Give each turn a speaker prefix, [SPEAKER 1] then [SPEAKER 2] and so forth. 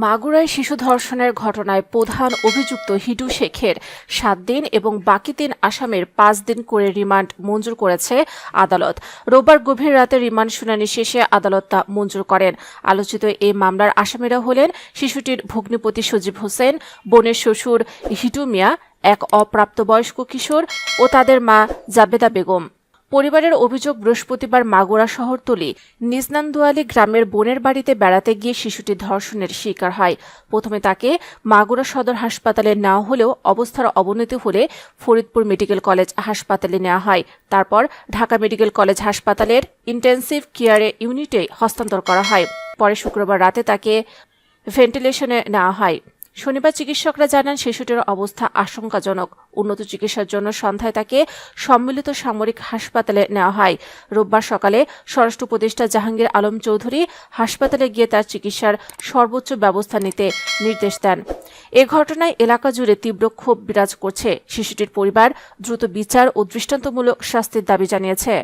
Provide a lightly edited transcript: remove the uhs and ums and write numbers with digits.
[SPEAKER 1] মাগুরায় শিশু ধর্ষণের ঘটনায় প্রধান অভিযুক্ত হিটু শেখের 7 দিন এবং বাকি 3 আসামির 5 দিন করে রিমান্ড মঞ্জুর করেছে আদালত। রোববার গভীর রাতে রিমান্ড শুনানি শেষে আদালত তা মঞ্জুর করেন। আলোচিত এই মামলার আসামিরা হলেন শিশুটির ভগ্নিপতি সজীব হোসেন, বোনের শ্বশুর হিটু মিয়া, এক অপ্রাপ্তবয়স্ক কিশোর ও তাদের মা জাবেদা বেগম। পরিবারের অভিযোগ, বৃহস্পতিবার মাগুরা শহরতলি নিজনান্দুয়ালি গ্রামের বোনের বাড়িতে বেড়াতে গিয়ে শিশুটি ধর্ষণের শিকার হয়। প্রথমে তাকে মাগুরা সদর হাসপাতালে নেওয়া হলেও অবস্থার অবনতি হলে ফরিদপুর মেডিকেল কলেজ হাসপাতালে নেওয়া হয়। তারপর ঢাকা মেডিকেল কলেজ হাসপাতালের ইন্টেনসিভ কেয়ারে ইউনিটে হস্তান্তর করা হয়। পরে শুক্রবার রাতে তাকে ভেন্টিলেশনে নেওয়া হয়। শনিবার চিকিৎসকরা জানান শিশুটির অবস্থা আশঙ্কাজনক। উন্নত চিকিৎসার জন্য সন্ধ্যায় তাকে সম্মিলিত সামরিক হাসপাতালে নেওয়া হয়। রোববার সকালে স্বরাষ্ট্র উপদেষ্টা জাহাঙ্গীর আলম চৌধুরী হাসপাতালে গিয়ে তার চিকিৎসার সর্বোচ্চ ব্যবস্থা নিতে নির্দেশ দেন। এ ঘটনায় এলাকা জুড়ে তীব্র ক্ষোভ বিরাজ করছে। শিশুটির পরিবার দ্রুত বিচার ও দৃষ্টান্তমূলক শাস্তির দাবি জানিয়েছে।